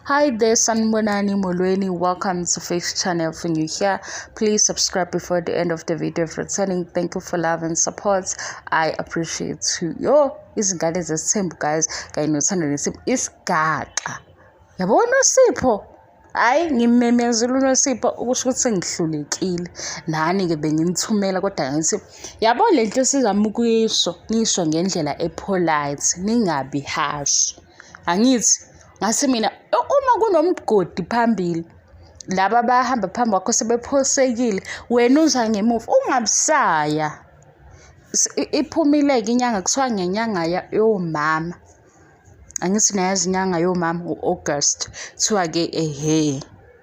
Hi there, Sanibonani Molweni. Welcome to Faith Channel. If you're new here, please subscribe before the end of the video. If returning, thank you for love and support. I appreciate you. Yo, izingane zesithembu guys. Kanye nothando nesipho isigaxa. Yabona uSipho? Hayi ngimemezela uNosipho ukusho ukuthi sengihlulekile. Nani ke bengimthumela kodwa ngithi yabo lento sizama ukuyisho, nisho ngendlela epolite, ningabi harsh. Angithi ngase mina uma kunomgodi phambili laba bahamba phambi kwakho sebephosekile wena uza ngemuva ungabusaya iphumile ke inyanga kuthiwa ngenyanga yomama angithi nayazi inyanga yomama uAugust kuthiwa ke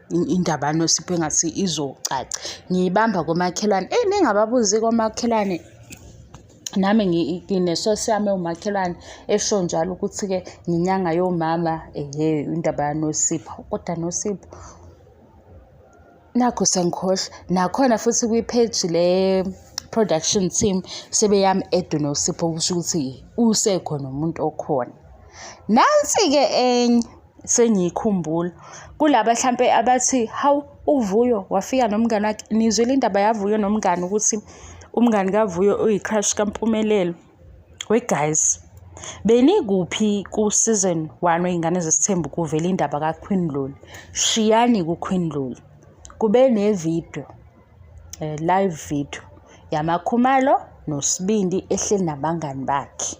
indaba noSipho engathi izocaca ngiyibamba komakhelwane ningababuzi komakhelwane nami nginesosi yami umakhelwane esho njalo ukuthi ke nginyanga yomama indaba yaNosipho kodwa noSipho nakho sengikhohle nakhona futhi kwi-page le production team sebeyami noSipho kusho ukuthi usekhona umuntu okhona nansi ke enye sengiyikhumbula kulaba mhlambe abathi hawu uVuyo wafika nomngane wakhe nizwele indaba yaVuyo nomngane ukuthi umngane kaVuyo uyicrush kaMpumelelo we guys benikuphi ku season 1 weingane zesithembu kuvela indaba kaQueen Loli shiyani kuQueen Loli kube nevideo live video yamakhumalo noSibindi ehleli nabangani bakhe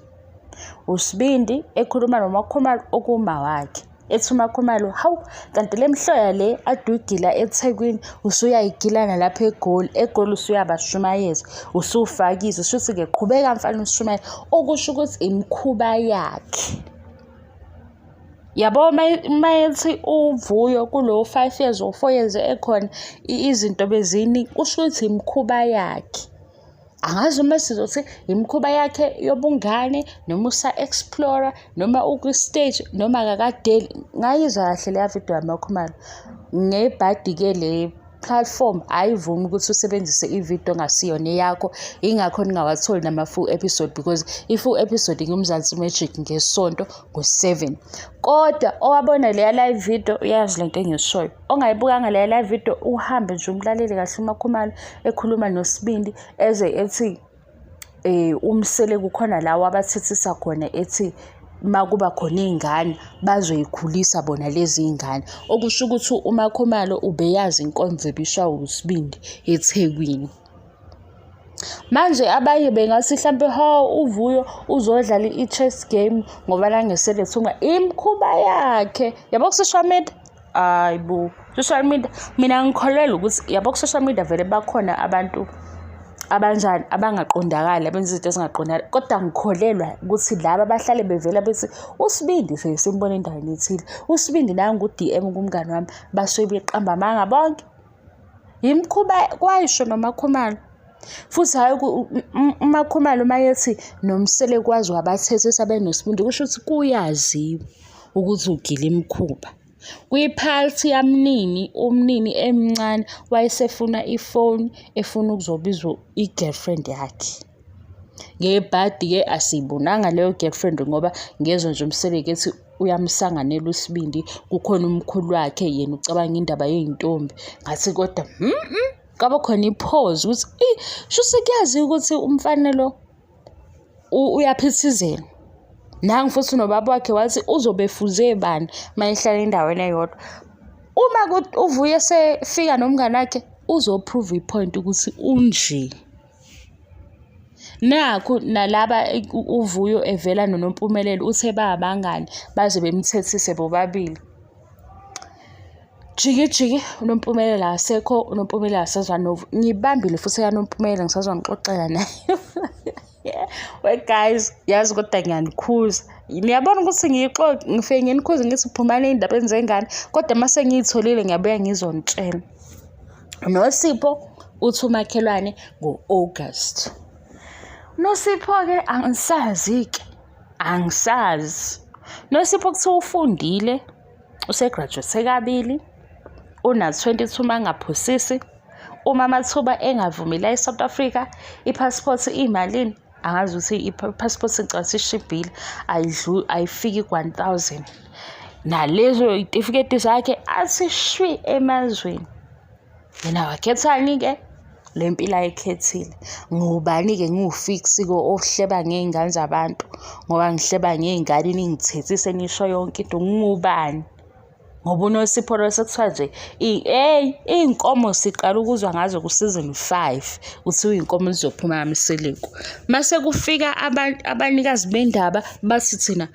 uSibindi ekhuluma nomakhumalo okuma wakhe ethi umakhumalo hawu kanti lemhloya le adugila eThekwini usuyayigilana lapha eGoli usuyabashumayeza usufakisa shuthi ke qhubeka mfana ushumayeza okusho ukuthi imkhuba yakhe yabo mayethi uVuyo kulo 5 years or 4 years ekhona izinto bezini kusho ukuthi imkhuba yakhe angazi uma sizothi imkhuba yakhe yobungane noma usa explorer noma uku stage noma akakadeli ngayizwa kahle le video yamakhumalo ngebhadi ke le platform ayivumi ukuthi usebenzise ivideo ngasiyona yakho ingakho ningawatholi nama full episode because i-full episode ngumzansi magic ngesonto ngo7 kodwa owabona le live video uyazi lento engishoyo ongayibukanga le live video uhambe nje umlaleli kahle umakhumalo ekhuluma noSibindi eze ethi umsele kukhona lawo abathethisa khona ethi makuba khona izingane bazoyikhulisa bona lezi izingane okusho ukuthi umakhumalo ubeyazi inkonzo ebishwa uSibindi eThekwini manje abanye bengathi mhlambe uVuyo uzodlala i-chess game ngoba la ngesele thunga imkhuba yakhe yabo ku social media ayibo social media mina ngikholelwa ukuthi yabo ku social media vele bakhona abantu abanjani abangaqondakala abenza izinto ezingaqondakala kodwa ngikholelwa ukuthi laba abahlale bevela bethi uSibindi sesimbona endaweni ethile uSibindi nangu DM kumngane wami basuke beqamba manga bonke imkhuba kwayisho nomakhumalo futhi hayi umakhumalo mayethi nomsele kwazi wabathethisa benoSibindi kusho ukuthi kuyaziwa ukuthi ugila imkhuba kwi-party yamnini umnini emncane wayesefuna ifone efuna ukuzobizwa i-girlfriend yakhe ngebhadi ke asibonanga leyo girlfriend ngoba ngezwe nje umseleke ethi uyamsanganela uSibindi kukhona umkhulu wakhe yena ucabanga indaba yeintombi ngathi kodwa kaba khona ipause ukuthi sho sekuyazi ukuthi umfanelo uyaphithizela nangu futhi nobaba wakhe wathi uzobefuze bani mayihlala endaweni eyodwa uma uVuyo sefika nomngane wakhe uzoprove ipoint ukuthi unje nakho nalaba uVuyo evela noNompumelelo uthe babangani baze bemthethise bobabili jiki uNompumelelo asekho uNompumelelo asazwa novu ngibambile futhi kaNompumelelo ngisazwa ngixoxela naye we guys yazi kodwa ngiyanikhuza niyabona ukuthi ngifike nginikhuze ngithi phumane indaba enzengane kodwa mase ngiyitholile ngiyabuya ngizonitshela noSipho uthi umakhelwane ngoAugust noSipho ke angisazi noSipho kuthi ufundile usegraduate kabili una 22 mangaphosisi uma amathuba engavumela eSouth Africa ipassport imalini angazi ukuthi ipassport ngicabanga ishibhile ayifiki ku1000 nalezo itifiketi zakhe athi shwi emazweni. Yena wakhethani-ke? Le mpilo ayikhethile. Ngubani-ke ngiwufiksi-ke ohleba ngey'ngane zabantu ngoba ngihleba ngey'ngane ningithethise nisho yonke into. Ngingubani? Ngoba uNosipho lo sekuthiwa nje iy'nkomo siqala ukuzwa ngazo ku-season 5 kuthiwa iy'nkomo zizophuma ngamiseleko. Mase kufika abanikazi bendaba bathi thina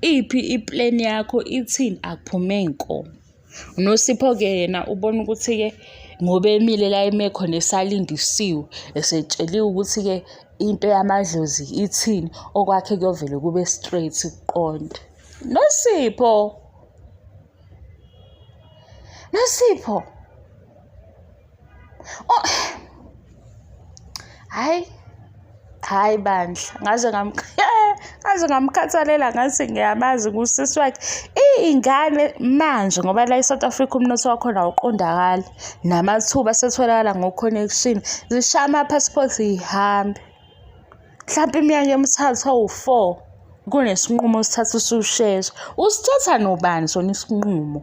iphi ipleni yakho ithini? Akuphume iy'nkomo. uNosipho-ke yena ubona ukuthi-ke ngoba emile la eme khona esalindisiwe esetsheliwe ukuthi-ke into yamadlozi ithini, okwakhe kuyovele kube straight kuqonde. Nosipho hayi bandla, ngaze ngamkhathalela ngathi ngiyamazi ngusisi wakhe. Iy'ngane manje ngoba la eSouth Africa umnotho wakhona awuqondakali, namathuba asetholakala ngo-connection, zishaya ama-passport zihambe. Mhlampe iminyaka emithathu awu-4 kunesinqumo sithatha usushesha. Usithatha nobani sona isinqumo?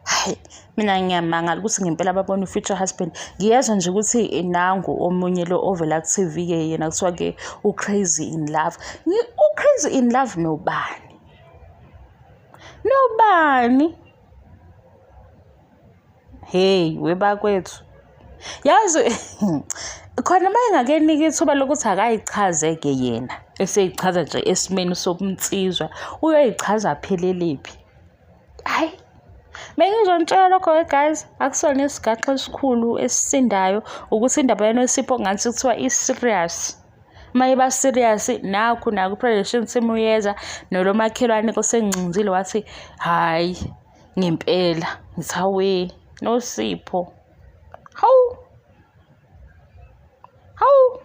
Hayi, mina ngiyamangala ukuthi ngempela babona u-future husband. Ngiyezwa nje ukuthi nangu omunye lo ovela ku-TV-ke yena kuthiwa-ke u-crazy in love. U-crazy in love nobani? Hey, webakwethu. Yazi khona uma engakenika ithuba lokuthi akayichaze-ke yena, eseyichaza nje esimeni sokumtsizwa, uyoyichaza apheleliphi? Hayi, bengizonitshela lokho-ke guys, akusona isigaxa esikhulu esisindayo ukuthi indaba yaNosipho ngathi kuthiwa i-serious. Uma iba serious nakhu production team uyeza nolo makhelwane osengcinzile wathi hayi ngempela ngithi hawe Nosipho. Hawu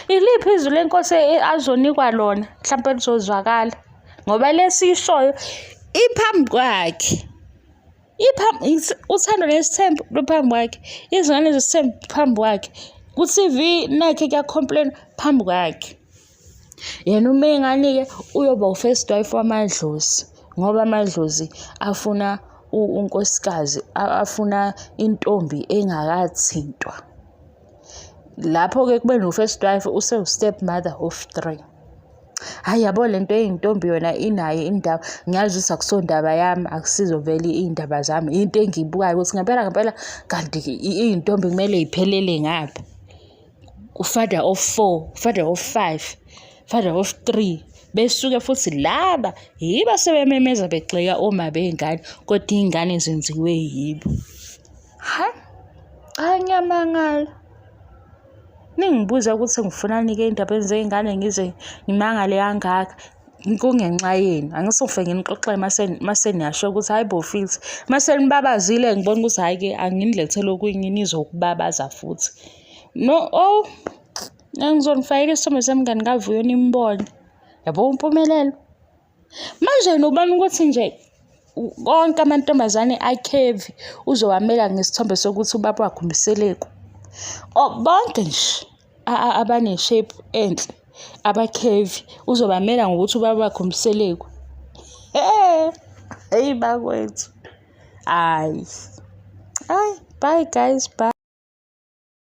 iliphi izwi lenkosi azonikwa lona mhlawumbe lizozwakala ngoba lesishoyo iphambi kwakhe. Uthando nesithembu luphambi kwakhe, izingane zesithembu phambi kwakhe, ku-TV nakhe kuyacomplain phambi kwakhe. Yena uma ingane-ke uyoba u-first wife wamadlozi ngoba amadlozi afuna unkosikazi, afuna intombi engakathintwa. Lapho-ke kube no-first wife use-step mother of 3. Hhayi yabo lento eyintombi yona inayo indaba. Ngiyazi ukuthi akusondaba yami, akusizo vele iy'ndaba zami, into engiyibukayo ukuthi ngempela kanti iy'ntombi kumele y'phelele ngapha. U-father of 4, father of 5, father of 3, besuke futhi laba yiba sebememeza begxeka oma bey'ngane kodwa iy'ngane zenziwe yibo. Hayi ngiyamangala. Ningibuza ukuthi ngifunani-ke ey'ndabeni zey'ngane ngize ngimangale kangaka. Kungenxa yenu, angisofike nginixoxele mase niyasho ukuthi hayi bo fithi. Mase nibabazile ngibona ukuthi hhayi-ke anginilethele okunye nizokubabaza futhi. Ngizonifakela isithombe semngani kaVuyo nimbone. Yabo impumelelo. Manje nobani ukuthi nje konke amantombazane akhevi uzowamela ngesithombe sokuthi ubaba wakhe umseleko. Bonke nje abane-shape enhle abakhevi uzobamela ngokuthi ubaba wakhe umseleko. Hey bakwethu. Hayi, bye guys, bye.